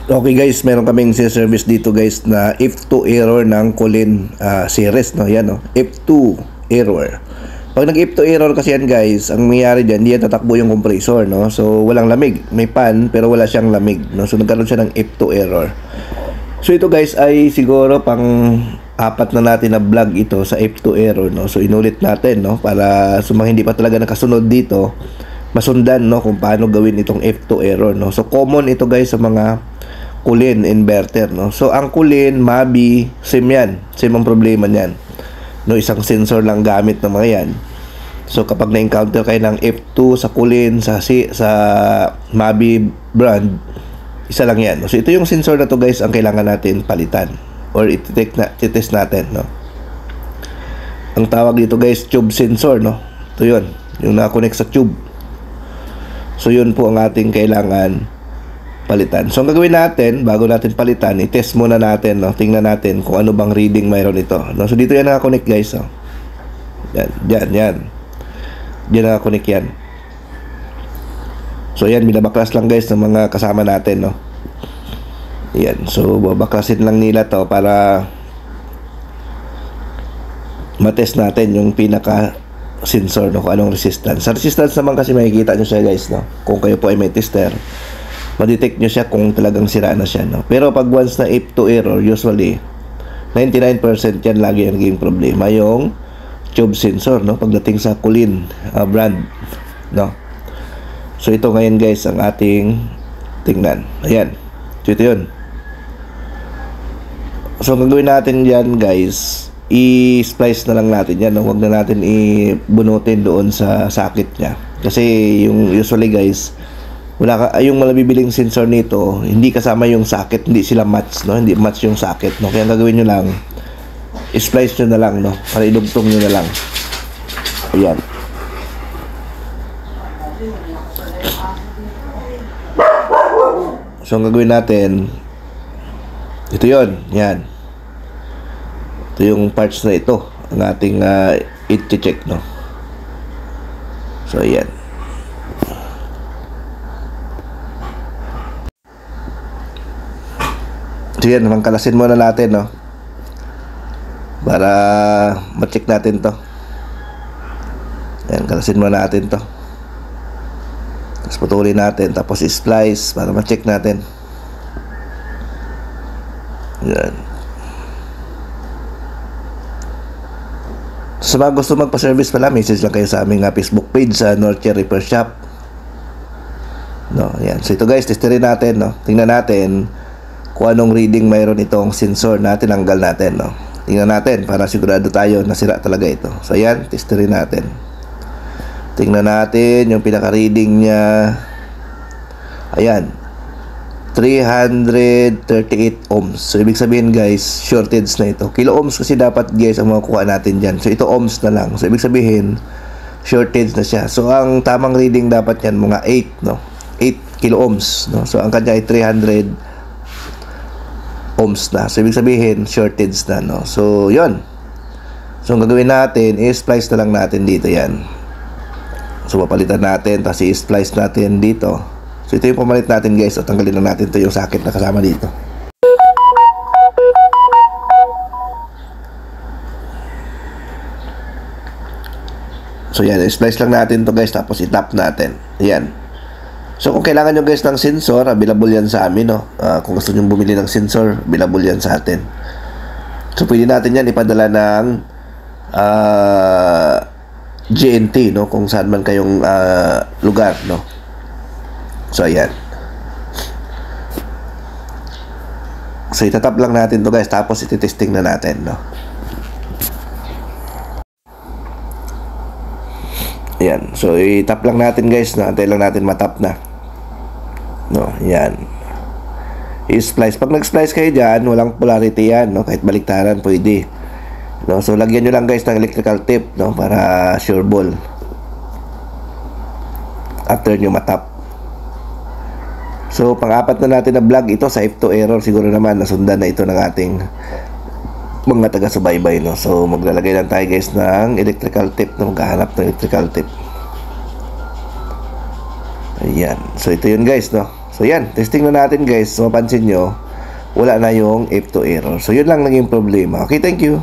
Okay guys, meron kaming service dito guys na F2 error ng Colin series, no? Yan, no? F2 error. Pag nag-F2 error kasi yan guys, ang nangyayari dyan, hindi yan tatakbo yung compressor, no? So walang lamig, may fan pero wala siyang lamig, no? So nagkaroon siya ng F2 error. So ito guys ay siguro pang apat na natin na vlog ito sa F2 error, no? So inulit natin, no? Para sa mga hindi pa talaga nakasunod dito, masundan, no, kung paano gawin itong F2 error, no? So common ito guys sa mga Colin inverter, no? So ang Colin, Mabi, same yan, same ang problema niyan, no? Isang sensor lang gamit ng mga yan. So kapag na-encounter kayo ng F2 sa Colin, sa Mabi brand, isa lang yan, no? So ito yung sensor na to guys ang kailangan natin palitan or i-test natin, no? Ang tawag dito guys, tube sensor, no? Ito yun, yung nakakonect sa tube. So yun po ang ating kailangan palitan. So ang gagawin natin, bago natin palitan, i-test muna natin, no? Tingnan natin kung ano bang reading mayroon ito, no? So dito yan nakakonect guys, no? Yan diyan nakakonect yan. So yan, binabaklas lang guys ng mga kasama natin, no? Yan, so babaklasin lang nila to para matest natin yung pinaka sensor, no? Kung anong resistance. Sa resistance naman kasi makikita nyo siya guys, no? Kung kayo po ay may tester, ma-detect nyo siya kung talagang sira na siya, no? Pero pag once na F2 error, usually 99% yan lagi ang naging problema, yung tube sensor, no? Pagdating sa Colin brand, no? So ito ngayon guys ang ating tingnan. Ayan, so ito yun. So ang gagawin natin dyan guys, i-splice na lang natin yan, no? Huwag na natin ibunutin doon sa socket nya, kasi yung usually guys, wala ka, yung malabibiling sensor nito, hindi kasama yung socket, hindi sila match, no? Hindi match yung socket, no? Kaya ang gagawin nyo lang, i-splice nyo na lang, no? Para idugtong nyo na lang. Ayan. So ang gagawin natin, ito yon, yan. Ito yung parts na ito, ang ating i-check, no? So ayan. So yan, kalasin muna natin, no? Para ma-check natin to. Yan, kalasin muna natin to. Tapos putulin natin, tapos i-splice para ma-check natin. Yan. Sa mga gusto magpa-service pala, message lang kayo sa aming Facebook page sa Northshire Repair Shop, no? Yan. So ito guys, testerin natin, no? Tingnan natin kung anong reading mayroon itong sensor na tinanggal natin, no? Tingnan natin para sigurado tayo na sira talaga ito. So ayan, testerin natin. Tingnan natin yung pinaka-reading niya. Ayan, 338 ohms. So ibig sabihin guys, shortage na ito. Kilo ohms kasi dapat guys ang makukuha natin dyan. So ito ohms na lang. So ibig sabihin, shortage na siya. So ang tamang reading dapat yan mga 8, no? 8 kilo ohms, no? So ang kanya ay 300 ohms na. So ibig sabihin shortage na, no? So yun. So ang gagawin natin is splice na lang natin dito yan. So papalitan natin, tapos i-splice natin dito. So ito yung pamalit natin guys, at tanggalin lang natin ito yung socket na kasama dito. So yan, i-splice lang natin to guys, tapos i-tap natin. Yan. So kung kailangan nyo guys ng sensor, available yan sa amin, no? Kung gusto nyo bumili ng sensor, available yan sa atin. So pwede natin yan ipadala ng GNT, no? Kung saan man kayong lugar, no? So ayan. So itatap lang natin to guys, tapos ititesting na natin, no? Ayan. So itap lang natin guys, no? Antay lang natin matap na, no? Yan. I-splice. Pag nag-splice kayo dyan, walang polarity yan, no? Kahit baliktaran pwede, no? So lagyan nyo lang guys ng electrical tape, no? Para sure ball after nyo matap. So pang-apat na natin na vlog ito sa F2 error. Siguro naman nasundan na ito ng ating mga taga-subaybay, no? So maglalagay lang tayo guys ng electrical tape, no? Maghahanap ng electrical tape. Ayan. So ito yun guys, no? So So yan, testing na natin guys. Mapansin nyo, wala na yung F2 error. So yun lang naging problema. Okay, thank you.